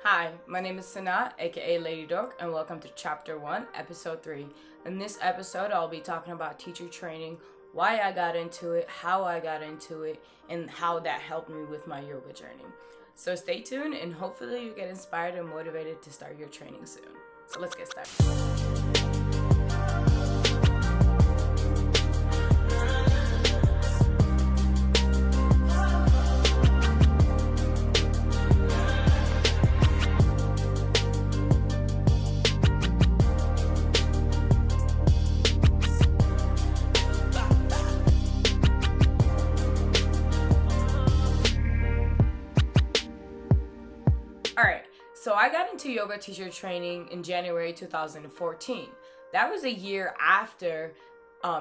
Hi, my name is Sanat, aka Lady Dork, and welcome to Chapter 1, Episode 3. In this episode, I'll be talking about teacher training, why I got into it, how I got into it, and how that helped me with my yoga journey. So stay tuned, and hopefully you get inspired and motivated to start your training soon. So let's get started. Alright, so I got into yoga teacher training in January 2014. That was a year after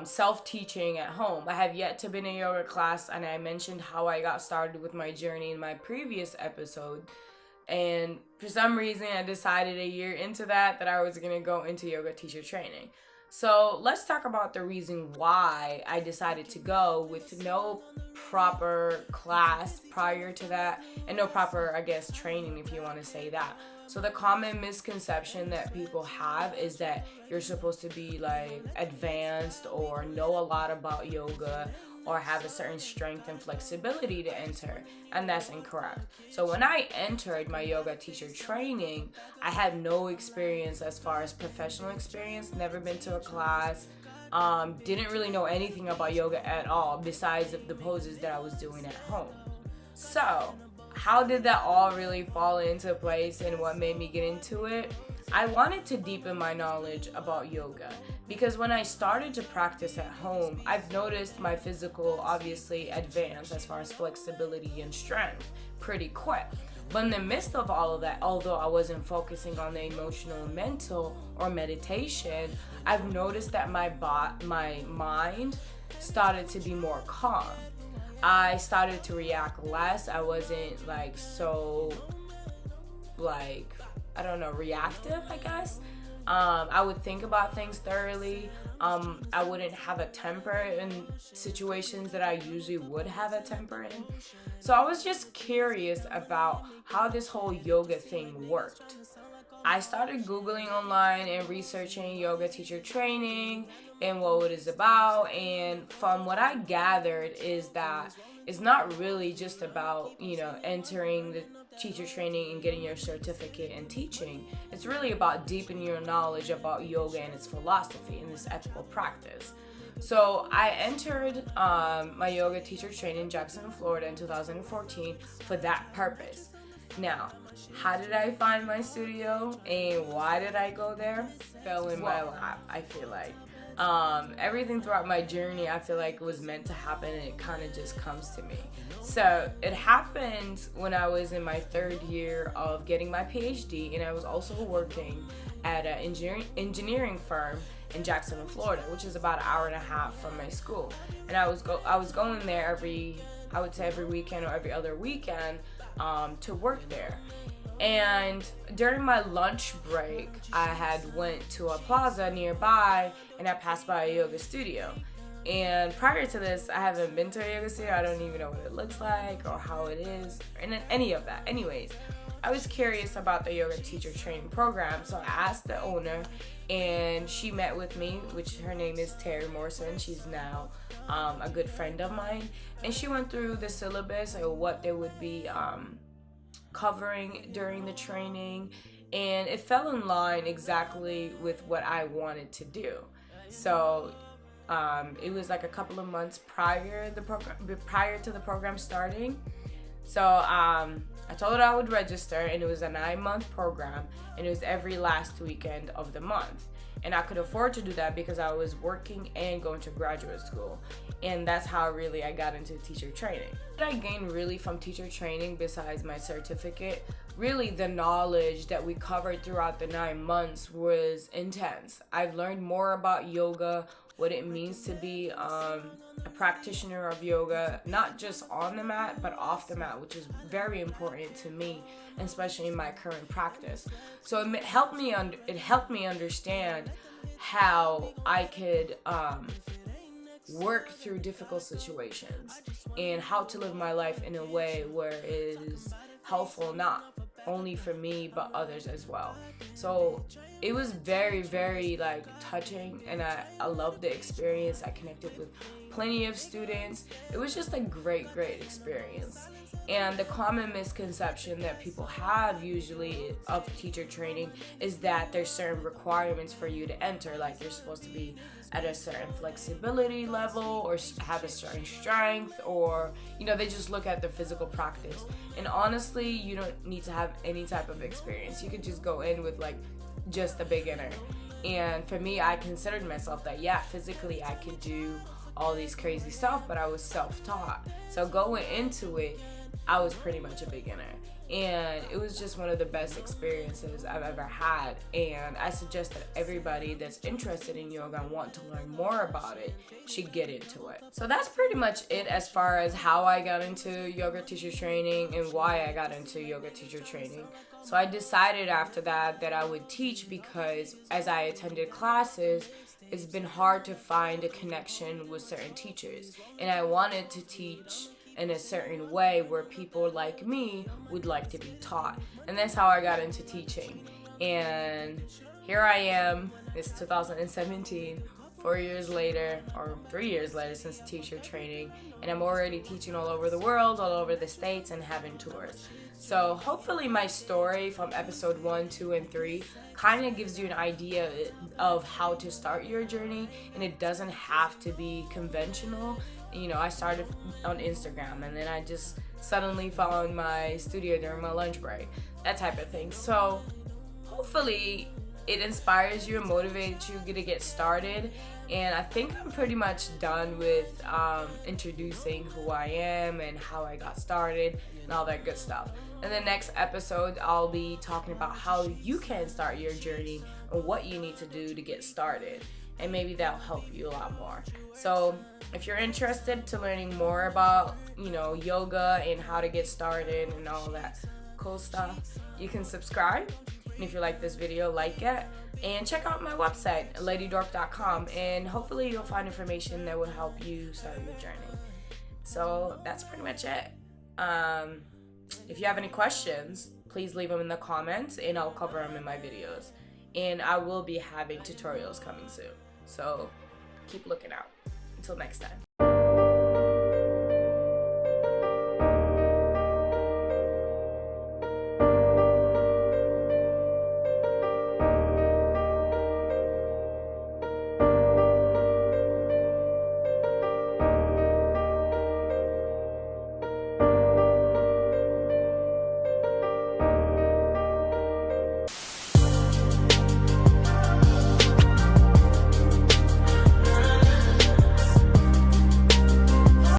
self-teaching at home. I have yet to be in a yoga class, and I mentioned how I got started with my journey in my previous episode. And for some reason, I decided a year into that I was going to go into yoga teacher training. So let's talk about the reason why I decided to go with no proper class prior to that and no proper, training, if you want to say that. So the common misconception that people have is that you're supposed to be like advanced or know a lot about yoga or have a certain strength and flexibility to enter, and that's incorrect. So when I entered my yoga teacher training, I had no experience as far as professional experience, never been to a class, didn't really know anything about yoga at all besides the poses that I was doing at home. So how did that all really fall into place and what made me get into it? I wanted to deepen my knowledge about yoga because when I started to practice at home, I've noticed my physical obviously advance as far as flexibility and strength pretty quick. But in the midst of all of that, although I wasn't focusing on the emotional, mental, or meditation, I've noticed that my mind started to be more calm. I started to react less. I wasn't reactive, I guess. I would think about things thoroughly. I wouldn't have a temper in situations that I usually would have a temper in. So I was just curious about how this whole yoga thing worked. I started Googling online and researching yoga teacher training and what it is about. And from what I gathered is that it's not really just about, entering the teacher training and getting your certificate and teaching. It's really about deepening your knowledge about yoga and its philosophy and its ethical practice. So I entered my yoga teacher training in Jacksonville, Florida in 2014 for that purpose. Now, how did I find my studio and why did I go there? Fell in my lap, I feel like. Everything throughout my journey, I feel like was meant to happen, and it kind of just comes to me. So it happened when I was in my third year of getting my PhD, and I was also working at an engineering firm in Jacksonville, Florida, which is about an hour and a half from my school. And I was going there every weekend or every other weekend to work there. And during my lunch break, I had went to a plaza nearby and I passed by a yoga studio. And prior to this, I haven't been to a yoga studio. I don't even know what it looks like or how it is or any of that. Anyways, I was curious about the yoga teacher training program. So I asked the owner and she met with me, which her name is Terry Morrison. She's now a good friend of mine. And she went through the syllabus or what they would be covering during the training, and it fell in line exactly with what I wanted to do. So it was like a couple of months prior to the program starting. So I told her I would register, and it was a 9-month program, and it was every last weekend of the month. And I could afford to do that because I was working and going to graduate school. And that's how really I got into teacher training. What I gained really from teacher training besides my certificate, really the knowledge that we covered throughout the 9 months was intense. I've learned more about yoga, what it means to be a practitioner of yoga, not just on the mat, but off the mat, which is very important to me, especially in my current practice. So it helped me understand how I could work through difficult situations and how to live my life in a way where it is helpful, not only for me but others as well. So it was very, very like touching, and I loved the experience. I connected with plenty of students. It was just a great experience. And the common misconception that people have usually of teacher training is that there's certain requirements for you to enter, like you're supposed to be at a certain flexibility level or have a certain strength, or they just look at the physical practice. And honestly, you don't need to have any type of experience. You could just go in with like just a beginner. And for me, I considered myself that physically I could do all these crazy stuff, but I was self-taught. So going into it, I was pretty much a beginner, and it was just one of the best experiences I've ever had. And I suggest that everybody that's interested in yoga and want to learn more about it should get into it. So that's pretty much it as far as how I got into yoga teacher training and why I got into yoga teacher training. So I decided after that I would teach, because as I attended classes, it's been hard to find a connection with certain teachers, and I wanted to teach in a certain way where people like me would like to be taught. And that's how I got into teaching. And here I am, it's 2017, 4 years later, or 3 years later since teacher training, and I'm already teaching all over the world, all over the States, and having tours. So hopefully my story from episode 1, 2, and 3 kind of gives you an idea of how to start your journey, and it doesn't have to be conventional. I started on Instagram, and then I just suddenly found my studio during my lunch break, that type of thing. So hopefully it inspires you and motivates you to get started. And I think I'm pretty much done with introducing who I am and how I got started and all that good stuff. In the next episode, I'll be talking about how you can start your journey and what you need to do to get started. And maybe that'll help you a lot more. So if you're interested to learning more about, yoga and how to get started and all that cool stuff, you can subscribe. And if you like this video, like it. And check out my website, ladydorp.com. And hopefully you'll find information that will help you start your journey. So that's pretty much it. If you have any questions, please leave them in the comments and I'll cover them in my videos. And I will be having tutorials coming soon. So keep looking out. Until next time.